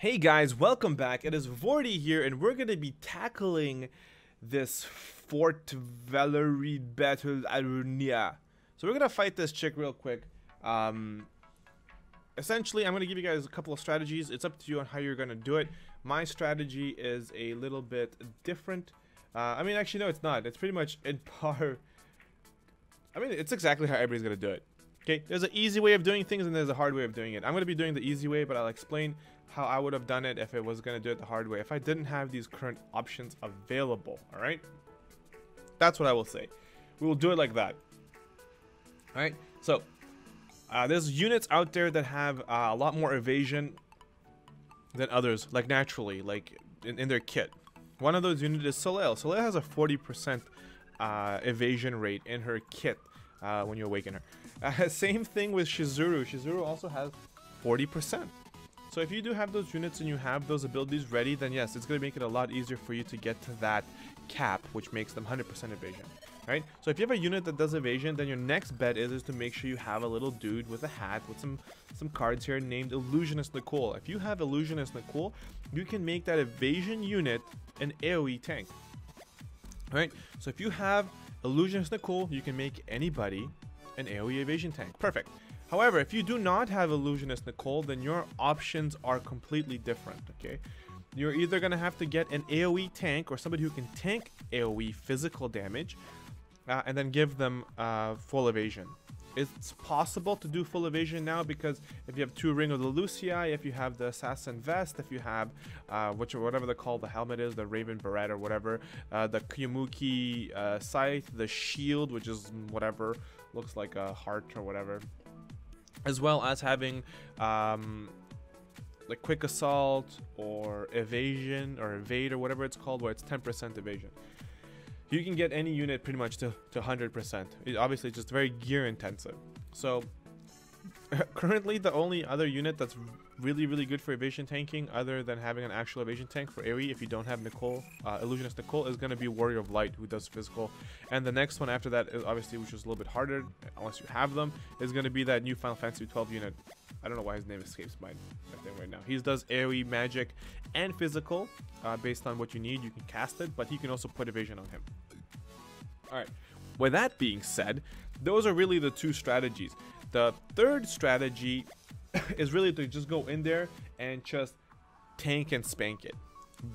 Hey guys, welcome back. It is Vortie here, and we're going to be tackling this Fort Valerie battle Aranea. So we're going to fight this chick real quick. Essentially, I'm going to give you guys a couple of strategies. It's up to you on how you're going to do it. My strategy is a little bit different. Actually, no, it's not. It's pretty much in par. It's exactly how everybody's going to do it. Okay, there's an easy way of doing things and there's a hard way of doing it. I'm going to be doing the easy way, but I'll explain how I would have done it if it was going to do it the hard way, if I didn't have these current options available. All right, that's what I will say. We will do it like that. All right, so there's units out there that have a lot more evasion than others, like naturally, like in their kit. One of those units is Soleil. Soleil has a 40% evasion rate in her kit when you awaken her. Same thing with Shizuru. Shizuru also has 40%. So if you do have those units and you have those abilities ready, then yes, it's going to make it a lot easier for you to get to that cap, which makes them 100% evasion. Right? So if you have a unit that does evasion, then your next bet is to make sure you have a little dude with a hat with some cards here named Illusionist Nicole. If you have Illusionist Nicole, you can make that evasion unit an AoE tank. Alright? So if you have Illusionist Nicole, you can make anybody an AoE evasion tank. Perfect. However, if you do not have Illusionist Nicole, then your options are completely different, okay? You're either going to have to get an AoE tank or somebody who can tank AoE physical damage and then give them full evasion. It's possible to do full evasion now because if you have 2 Ring of the Lucii, if you have the Assassin Vest, if you have whatever they call the helmet is, the Raven Beret or whatever, the Kyomuki Scythe, the Shield, which is whatever, looks like a heart or whatever, as well as having like Quick Assault or Evasion or Evade or whatever it's called, where it's 10% evasion. You can get any unit pretty much to 100%. Obviously, it's just very gear intensive. So currently, the only other unit that's really good for evasion tanking, other than having an actual evasion tank for AoE, if you don't have Nicole, Illusionist Nicole, is going to be Warrior of Light, who does physical. And the next one after that is obviously, which is a little bit harder, unless you have them, is going to be that new Final Fantasy 12 unit. I don't know why his name escapes my thing right now. He does AoE magic and physical. Based on what you need, you can cast it, but he can also put evasion on him. Alright, with that being said, those are really the 2 strategies. The third strategy is really to just go in there and just tank and spank it.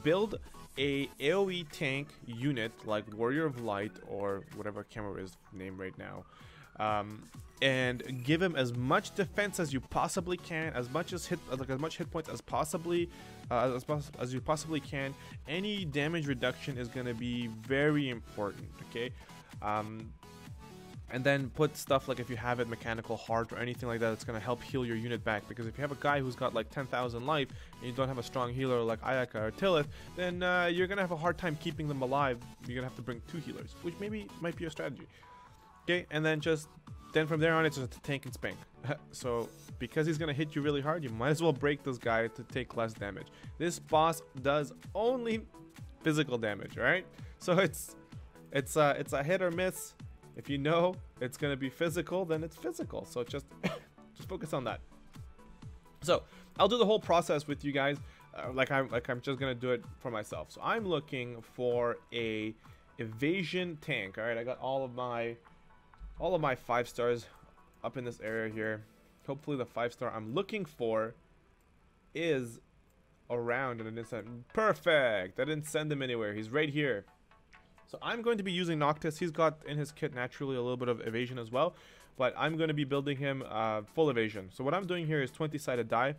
Build a AoE tank unit like Warrior of Light or whatever camera is named right now, and give him as much defense as you possibly can, as much hit points as as you possibly can. Any damage reduction is going to be very important, okay? And then put stuff like, if you have it, Mechanical Heart or anything like that, it's going to help heal your unit back. Because if you have a guy who's got like 10,000 life and you don't have a strong healer like Ayaka or Tillith, then you're going to have a hard time keeping them alive. You're going to have to bring 2 healers, which might be a strategy. Okay, and then from there on, it's just a tank and spank. So because he's going to hit you really hard, you might as well break this guy to take less damage. This boss does only physical damage, right? So it's a hit or miss. If you know it's going to be physical, then it's physical. So just focus on that. So I'll do the whole process with you guys, like I'm just going to do it for myself. So I'm looking for a evasion tank. All right, I got all of my 5 stars up in this area here. Hopefully the 5-star I'm looking for is around, and I didn't send. Perfect. I didn't send him anywhere. He's right here. So I'm going to be using Noctis. He's got in his kit naturally a little bit of evasion as well, but I'm going to be building him full evasion. So what I'm doing here is 20-sided die,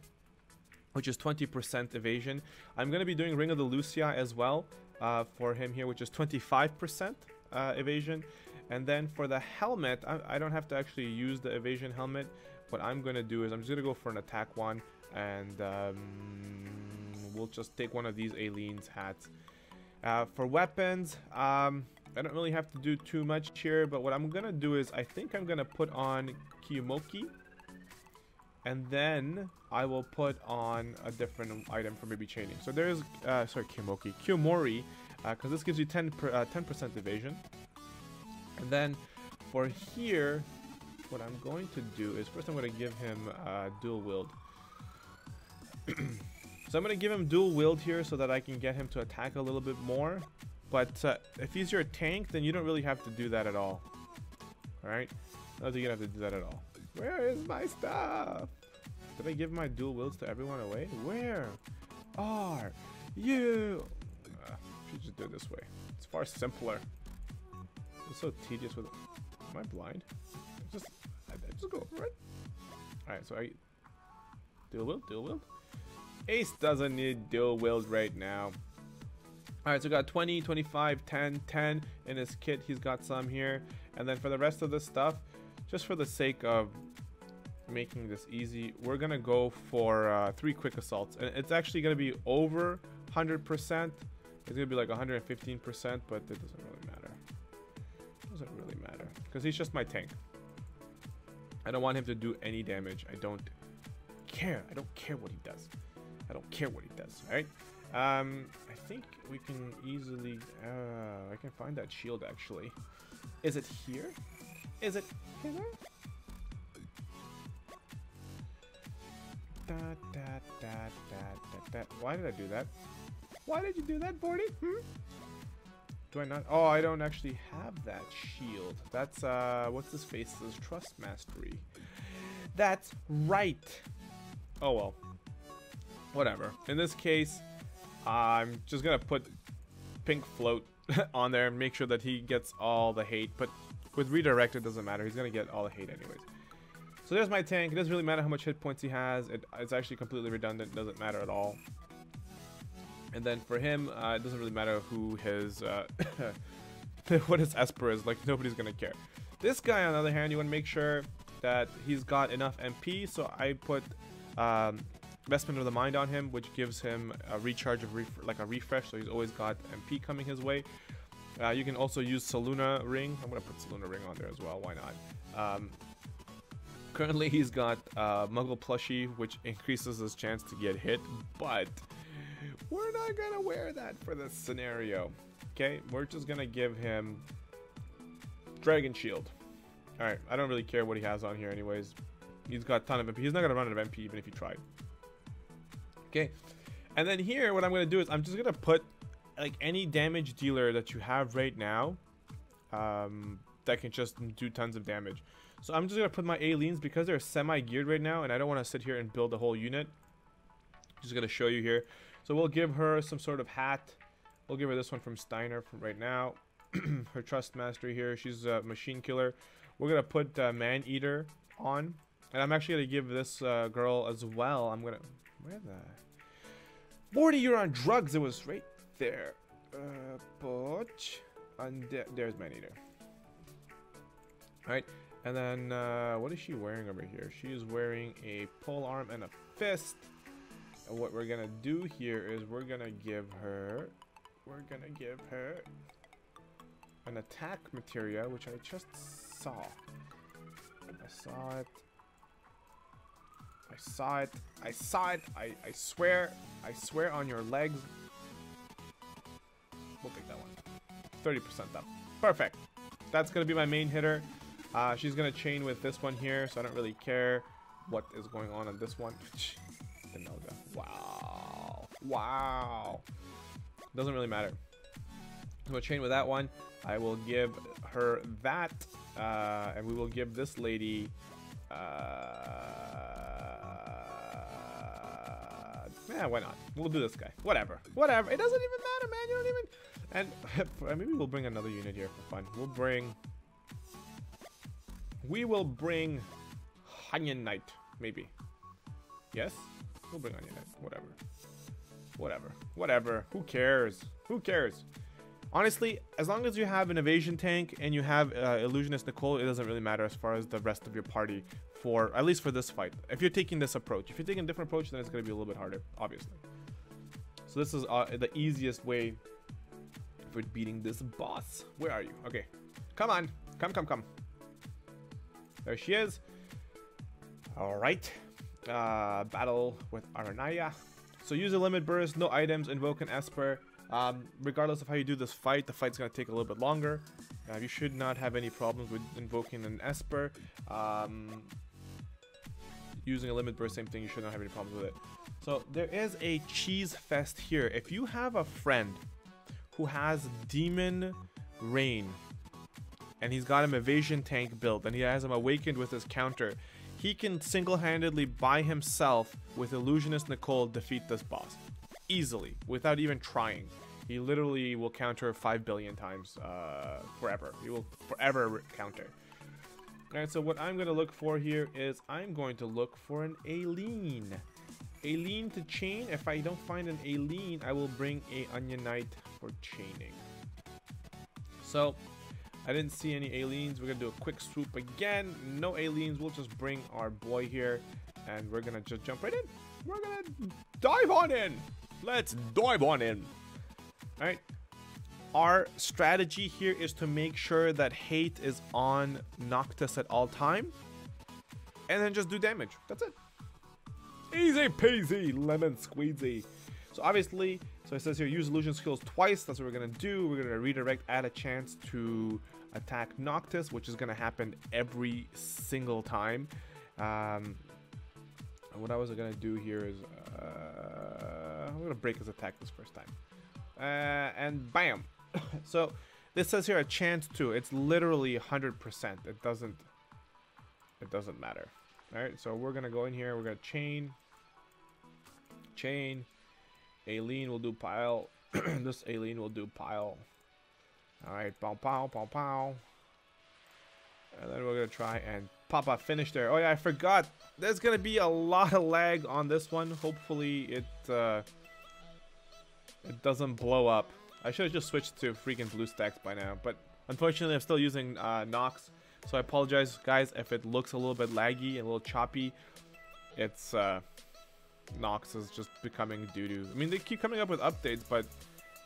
which is 20% evasion. I'm going to be doing Ring of the Lucii as well for him here, which is 25% evasion. And then for the helmet, I don't have to actually use the evasion helmet. What I'm going to do is I'm just going to go for an attack one, and we'll just take one of these Aileen's hats. For weapons, I don't really have to do too much here, but what I'm going to do is I think I'm going to put on Kyomuki, and then I will put on a different item for maybe chaining. So there's, Kyomori, because this gives you 10% evasion. And then for here, what I'm going to do is first I'm going to give him dual wield. So I'm going to give him dual wield here so that I can get him to attack a little bit more. But if he's your tank, then you don't really have to do that at all. Alright? I don't think you have to do that at all. Where is my stuff? Did I give my dual wields to everyone away? Where are you? Should just do it this way. It's far simpler. It's so tedious with... Am I blind? I just go over it. Alright, so I... Dual wield? Dual wield? Ace doesn't need dual wield right now. Alright, so we got 20, 25, 10, 10 in his kit. He's got some here. And then for the rest of the stuff, just for the sake of making this easy, we're going to go for 3 quick assaults. And it's actually going to be over 100%. It's going to be like 115%, but it doesn't really matter. It doesn't really matter. Because he's just my tank. I don't want him to do any damage. I don't care. I don't care what he does. I don't care what he does, alright? I think we can easily... I can find that shield, actually. Is it here? Is it here? Why did I do that? Why did you do that, Vortie? Do I not? Oh, I don't actually have that shield. That's, what's his face's trust mastery. That's right. Oh, well. Whatever. In this case, I'm just gonna put pink float on there and make sure that he gets all the hate. But with redirect, it doesn't matter. He's gonna get all the hate anyways. So there's my tank. It doesn't really matter how much hit points he has. It's actually completely redundant. It doesn't matter at all. And then for him, it doesn't really matter who his what his Esper is. Like, nobody's gonna care. This guy, on the other hand, you want to make sure that he's got enough MP. So I put Investment of the Mind on him, which gives him a recharge of like a refresh, so he's always got MP coming his way. You can also use Saluna Ring. I'm gonna put Saluna Ring on there as well. Why not? Currently, he's got Muggle Plushie, which increases his chance to get hit, but we're not gonna wear that for this scenario. Okay, we're just gonna give him Dragon Shield. All right, I don't really care what he has on here, anyways. He's got a ton of MP. He's not gonna run out of MP even if he tried. Okay, and then here what I'm going to do is I'm just going to put like any damage dealer that you have right now that can just do tons of damage. So I'm just going to put my aliens because they're semi-geared right now and I don't want to sit here and build a whole unit. Just going to show you here. So we'll give her some sort of hat. We'll give her this one from Steiner from right now. Her Trust Mastery here. She's a Machine Killer. We're going to put Man Eater on. And I'm actually going to give this girl as well. I'm going to... Where the... Vortie, you're on drugs. It was right there. And there's Man Eater. Alright. And then, what is she wearing over here? She is wearing a pole arm and a fist. And what we're going to do here is we're going to give her... an attack materia, which I just saw. I saw it. I swear on your legs. We'll take that one. 30% up. Perfect. That's going to be my main hitter. She's going to chain with this one here, so I don't really care what is going on this one. Wow. Wow. Doesn't really matter. I'm going to chain with that one. I will give her that, and we will give this lady... yeah, why not? We'll do this guy. Whatever. It doesn't even matter, man. You don't even... And maybe we'll bring another unit here for fun. We will bring Onion Knight, maybe. Yes? We'll bring Onion Knight. Whatever. Who cares? Honestly, as long as you have an evasion tank and you have Illusionist Nicole, it doesn't really matter as far as the rest of your party, for at least for this fight. If you're taking this approach. If you're taking a different approach, then it's going to be a little bit harder, obviously. So this is the easiest way for beating this boss. Where are you? Okay. Come on. Come. There she is. Alright. Battle with Aranea. So use a limit burst, no items, invoke an Esper. Regardless of how you do this fight, the fight's going to take a little bit longer. You should not have any problems with invoking an Esper. using a limit burst, same thing. You should not have any problems with it. So there is a cheese fest here. If you have a friend who has Demon Rain and he's got him evasion tank built and he has him awakened with his counter, he can single-handedly by himself with Illusionist Nicole defeat this boss easily without even trying. He literally will counter 5 billion times forever. He will forever counter. Alright, so what I'm going to look for here is I'm going to look for an Aileen. Aileen to chain. If I don't find an Aileen, I will bring a Onion Knight for chaining. So I didn't see any Aileens. We're going to do a quick swoop again. No Aileens. We'll just bring our boy here and we're going to just jump right in. We're going to dive on in. Let's dive on in. Alright. Our strategy here is to make sure that hate is on Noctis at all time. And then just do damage. That's it. Easy peasy, lemon squeezy. So obviously, so it says here, use illusion skills twice. That's what we're going to do. We're going to redirect, add a chance to attack Noctis, which is going to happen every single time. What I was going to do here is, I'm going to break his attack this first time. And bam. So this says here a chance to. It's literally 100%. It doesn't matter. All right, so we're going to go in here. We're going to chain. Aileen will do pile. This Aileen will do pile. All right, pow, pow, pow, pow. And then we're going to try and pop a finish there. Oh, yeah, I forgot. There's going to be a lot of lag on this one. Hopefully it doesn't blow up. I should have just switched to freaking BlueStacks by now. But unfortunately, I'm still using Nox. So I apologize, guys, if it looks a little bit laggy and a little choppy. It's Nox is just becoming doo-doo. I mean, they keep coming up with updates, but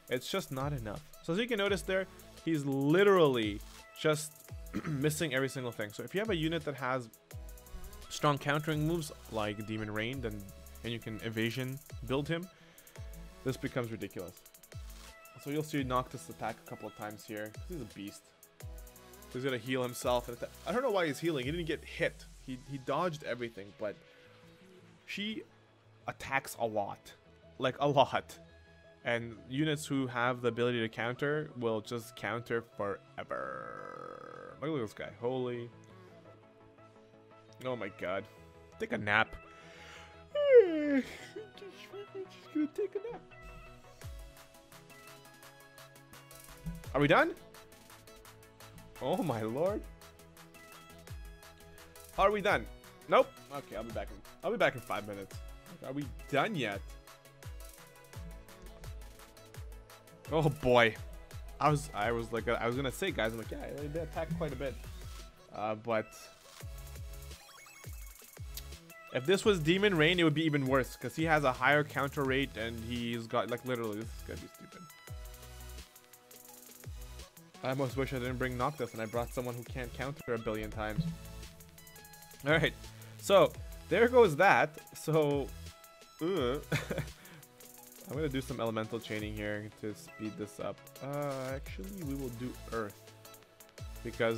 it's just not enough. So as you can notice there, he's literally just missing every single thing. So if you have a unit that has strong countering moves like Demon Rain, then and you can evasion build him, this becomes ridiculous. So you'll see Noctis attack a couple of times here. He's a beast. He's gonna heal himself. And I don't know why he's healing. He didn't get hit. He dodged everything, but she attacks a lot, like a lot. And units who have the ability to counter will just counter forever. Look at this guy. Holy. Oh my god. Take a nap. Just gonna take a nap. Are we done? Oh my lord. Are we done? Nope. Okay, I'll be back in 5 minutes. Are we done yet? Oh boy. I was gonna say, guys, I'm like, yeah, they attacked quite a bit. But if this was Demon Rain, it would be even worse because he has a higher counter rate and he's got, like, literally, this is gonna be stupid. I almost wish I didn't bring Noctis and I brought someone who can't counter a billion times. Alright, so there goes that. So, I'm gonna do some elemental chaining here to speed this up. Actually, we will do Earth because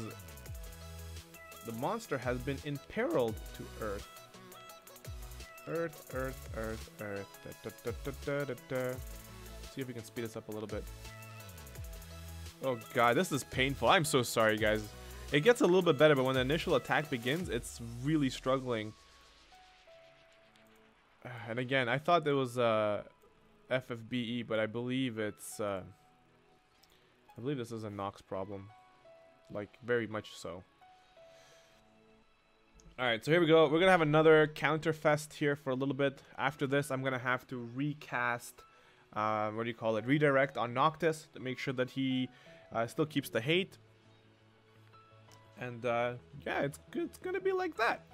the monster has been imperiled to Earth. Earth. See if we can speed this up a little bit. Oh god, this is painful. I'm so sorry, guys. It gets a little bit better, but when the initial attack begins, it's really struggling. And again, I thought there was FFBE, but I believe it's I believe this is a Nox problem. Like, very much so. Alright, so here we go. We're gonna have another counter fest here for a little bit. After this, I'm gonna have to recast what do you call it? Redirect on Noctis to make sure that he still keeps the hate. And yeah, it's gonna be like that.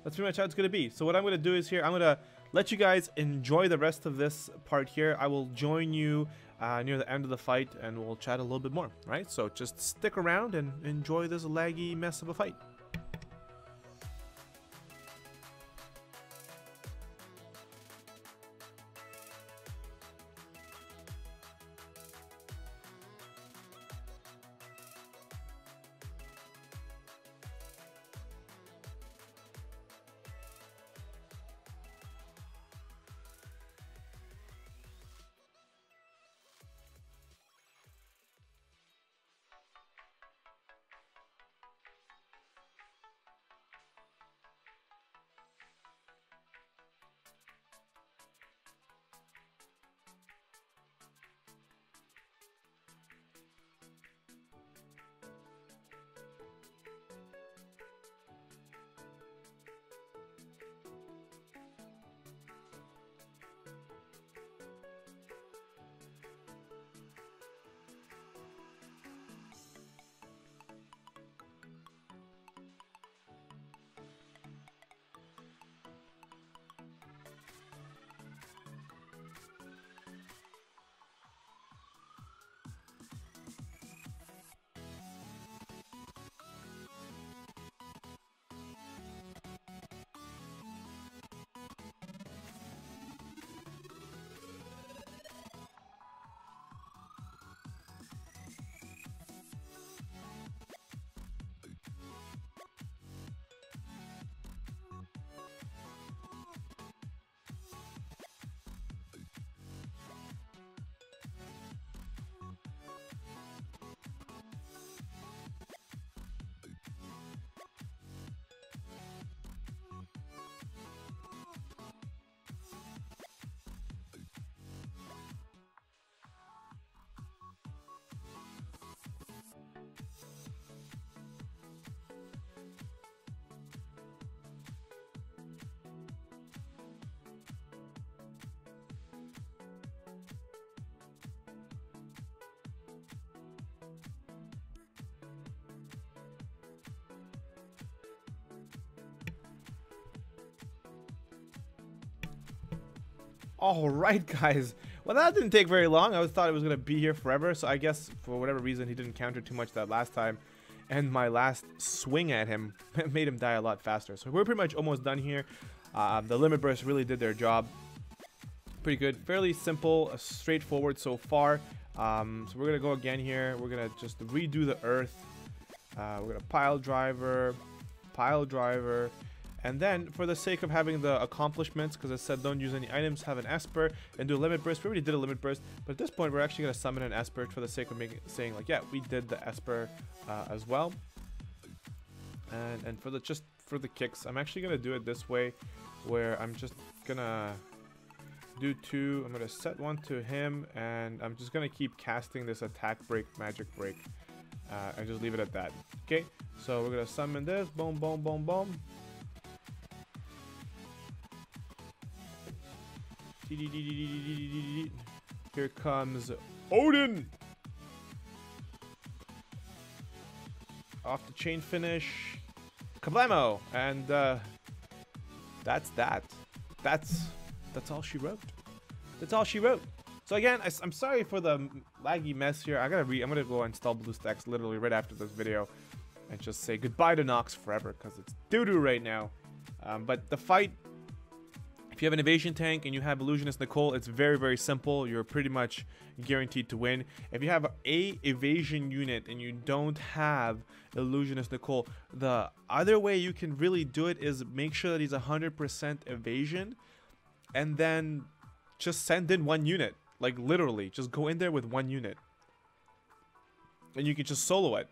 That's pretty much how it's gonna be. So what I'm gonna do is here, I'm gonna let you guys enjoy the rest of this part here. I will join you near the end of the fight and we'll chat a little bit more, right? So just stick around and enjoy this laggy mess of a fight. Alright guys, well that didn't take very long. I thought it was going to be here forever, so I guess for whatever reason he didn't counter too much that last time. And my last swing at him made him die a lot faster. So we're pretty much almost done here. The limit bursts really did their job. Pretty good, fairly simple, straightforward so far. So we're going to go again here. We're going to just redo the earth. We're going to pile driver. And then, for the sake of having the accomplishments, because I said don't use any items, have an Esper, and do a limit burst. We already did a limit burst, but at this point, we're actually going to summon an Esper for the sake of saying, like, yeah, we did the Esper as well. And for the kicks, I'm actually going to do it this way, where I'm just going to do 2. I'm going to set 1 to him, and I'm just going to keep casting this attack break, magic break, and just leave it at that. Okay, so we're going to summon this, boom, boom, boom, boom. Here comes Odin. Off the chain finish. Kablamo. And that's that. That's all she wrote. That's all she wrote. So again, I'm sorry for the laggy mess here. I'm gonna go install BlueStacks literally right after this video and just say goodbye to Nox forever because it's doo-doo right now. But the fight, if you have an evasion tank and you have Illusionist Nicole, it's very, very simple. You're pretty much guaranteed to win. If you have a evasion unit and you don't have Illusionist Nicole, the other way you can really do it is make sure that he's 100% evasion and then just send in 1 unit. Like literally, just go in there with 1 unit. And you can just solo it.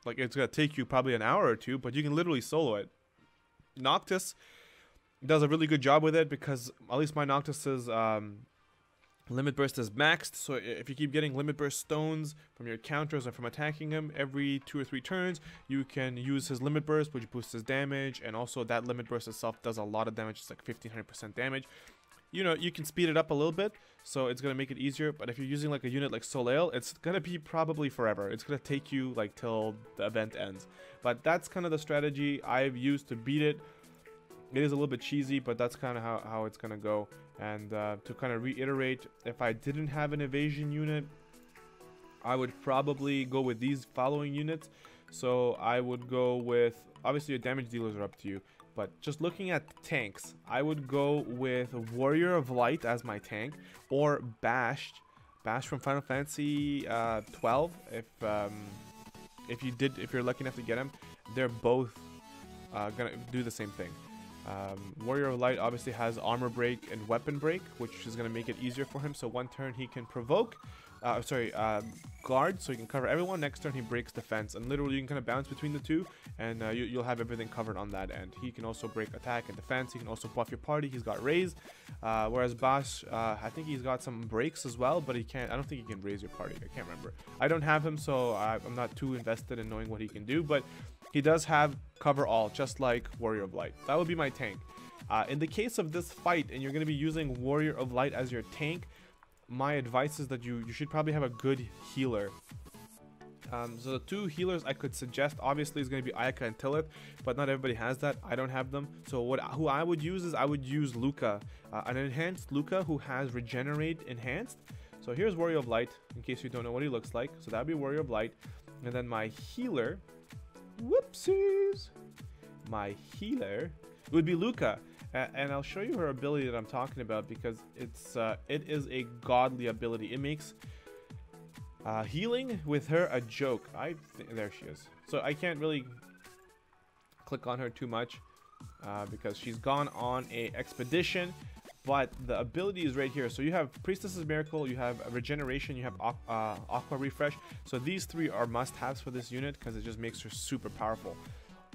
Like it's gonna take you probably an hour or 2, but you can literally solo it. Noctis does a really good job with it because at least my Noctis's limit burst is maxed. So if you keep getting limit burst stones from your counters or from attacking him every 2 or 3 turns, you can use his limit burst, which boosts his damage, and also that limit burst itself does a lot of damage. It's like 1500% damage. You know, you can speed it up a little bit, so it's gonna make it easier. But if you're using like a unit like Soleil, it's gonna be probably forever. It's gonna take you like till the event ends. But that's kind of the strategy I've used to beat it. It is a little bit cheesy, but that's kind of how it's gonna go. And to kind of reiterate, if I didn't have an evasion unit, I would probably go with these following units. So I would go with, obviously your damage dealers are up to you, but just looking at tanks, I would go with Warrior of Light as my tank, or Bash from Final Fantasy 12. If you're lucky enough to get him, they're both gonna do the same thing. Warrior of Light obviously has armor break and weapon break, which is going to make it easier for him. So 1 turn he can provoke, guard, so he can cover everyone. Next turn he breaks defense, and literally you can kind of bounce between the 2, and you'll have everything covered on that end. He can also break attack and defense. He can also buff your party. He's got raise, whereas Bash, I think he's got some breaks as well, but he can't. I don't think he can raise your party. I can't remember. I don't have him, so I'm not too invested in knowing what he can do, but he does have cover all, just like Warrior of Light. That would be my tank. In the case of this fight, and you're going to be using Warrior of Light as your tank, my advice is that you should probably have a good healer. So the 2 healers I could suggest, obviously, is going to be Ayaka and Tillith, but not everybody has that. I don't have them. So who I would use is I would use Luca, an enhanced Luca who has Regenerate enhanced. So here's Warrior of Light, in case you don't know what he looks like. So that would be Warrior of Light. And then my healer, whoopsies, my healer would be Luca. And I'll show you her ability that I'm talking about because it is a godly ability. It makes healing with her a joke. There she is. So I can't really click on her too much because she's gone on a expedition, but the ability is right here. So you have Priestess's Miracle, you have Regeneration, you have Aqua Refresh. So these 3 are must-haves for this unit because it just makes her super powerful.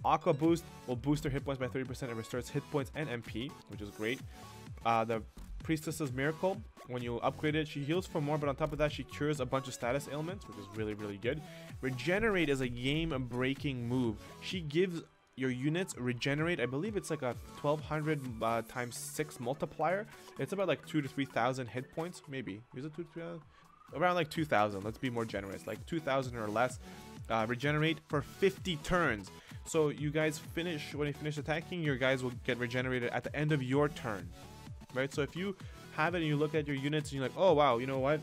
Aqua Boost will boost her hit points by 30% and restores hit points and MP, which is great. The Priestess's Miracle, when you upgrade it, she heals for more, but on top of that, she cures a bunch of status ailments, which is really, really good. Regenerate is a game-breaking move. She gives your units regenerate. I believe it's like a 1200 times 6 multiplier. It's about like 2,000 to 3,000 hit points, maybe. Is it 2,000? Around like 2,000. Let's be more generous, like 2,000 or less. Regenerate for 50 turns. So you guys when you finish attacking, your guys will get regenerated at the end of your turn, right? So if you have it and you look at your units and you're like, oh wow, you know what?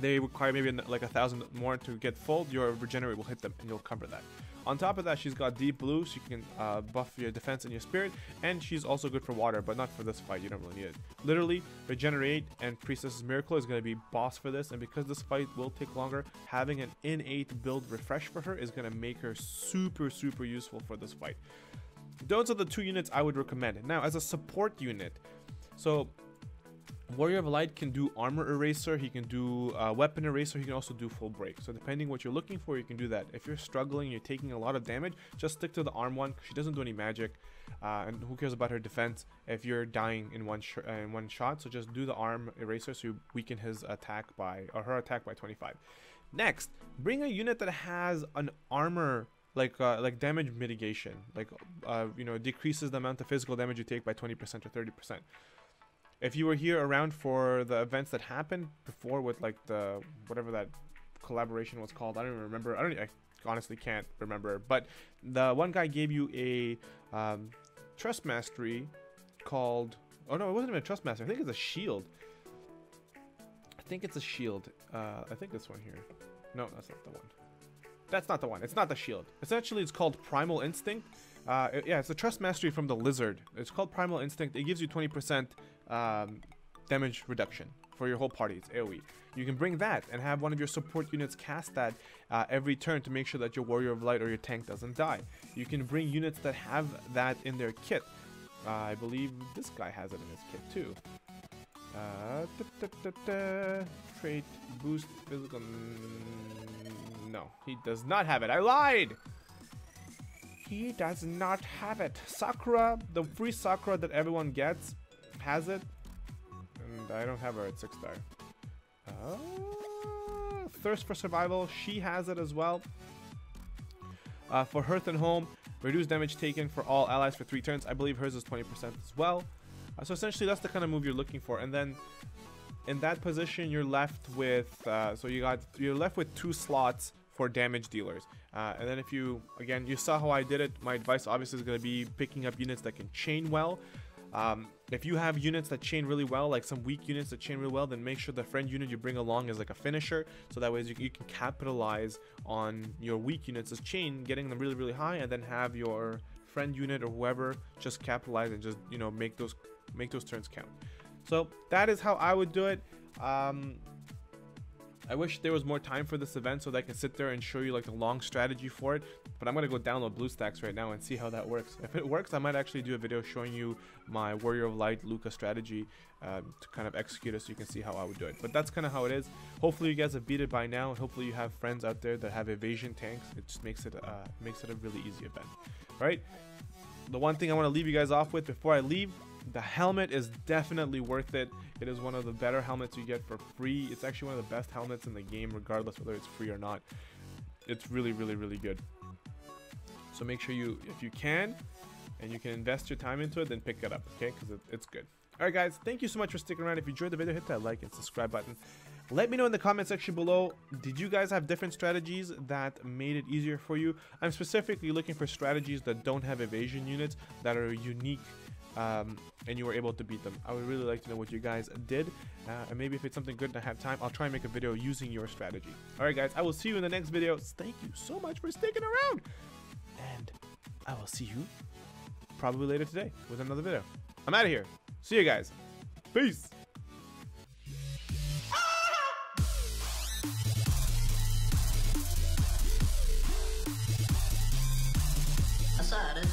They require maybe like 1,000 more to get full, your regenerate will hit them and you'll cover that. On top of that, she's got deep blue, so you can buff your defense and your spirit, and she's also good for water, but not for this fight. You don't really need it. Literally, regenerate and Priestess's Miracle is going to be boss for this, and because this fight will take longer, having an innate build refresh for her is going to make her super useful for this fight. Those are the 2 units I would recommend. Now, as a support unit, so Warrior of Light can do armor eraser, he can do weapon eraser, he can also do full break. So depending what you're looking for, you can do that. If you're struggling, you're taking a lot of damage, just stick to the arm one. She doesn't do any magic, and who cares about her defense if you're dying in one shot. So just do the arm eraser so you weaken his attack by, or her attack by 25. Next, bring a unit that has an armor like damage mitigation, like you know, decreases the amount of physical damage you take by 20% or 30%. If you were here around for the events that happened before with like the whatever that collaboration was called, I don't even remember. I honestly can't remember. But the one guy gave you a trust mastery called, oh no, it wasn't even a trust mastery. I think it's a shield. I think it's a shield. I think this one here. No, that's not the one. That's not the one. It's not the shield. Essentially, it's called Primal Instinct. Yeah, it's a trust mastery from the lizard. It's called Primal Instinct. It gives you 20% damage reduction for your whole party. It's AoE. You can bring that and have one of your support units cast that every turn to make sure that your Warrior of Light or your tank doesn't die. You can bring units that have that in their kit. I believe this guy has it in his kit too. Trait boost physical. No, he does not have it. I lied. He does not have it. Sakura, the free Sakura that everyone gets, has it, and I don't have her at 6-star. Thirst for Survival, she has it as well. For Hearth and Home, reduce damage taken for all allies for 3 turns. I believe hers is 20% as well. So essentially, that's the kind of move you're looking for. And then in that position, you're left with you're left with 2 slots for damage dealers. And then if you, again, you saw how I did it. My advice obviously is going to be picking up units that can chain well. If you have units that chain really well, like some weak units that chain really well, then make sure the friend unit you bring along is like a finisher, so that way you can capitalize on your weak units as chain, getting them really high, and then have your friend unit or whoever just capitalize and just, you know, make those turns count. So that is how I would do it. I wish there was more time for this event so that I can sit there and show you like the long strategy for it, but I'm gonna go download BlueStacks right now and see how that works. If it works, I might actually do a video showing you my Warrior of Light Luca strategy to kind of execute it so you can see how I would do it. But that's kind of how it is. Hopefully you guys have beat it by now, and hopefully you have friends out there that have evasion tanks. It just makes it a really easy event. All right, the one thing I want to leave you guys off with before I leave, the helmet is definitely worth it. It is one of the better helmets you get for free. It's actually one of the best helmets in the game, regardless whether it's free or not. It's really good. So make sure you, if you can, and you can invest your time into it, then pick it up, okay? Because it's good. All right, guys, thank you so much for sticking around. If you enjoyed the video, hit that like and subscribe button. Let me know in the comment section below, did you guys have different strategies that made it easier for you? I'm specifically looking for strategies that don't have evasion units, that are unique, and you were able to beat them. I would really like to know what you guys did, and maybe if it's something good and I have time, I'll try and make a video using your strategy. Alright guys, I will see you in the next video. Thank you so much for sticking around, and I will see you probably later today with another video. I'm out of here. See you guys. Peace. I saw it.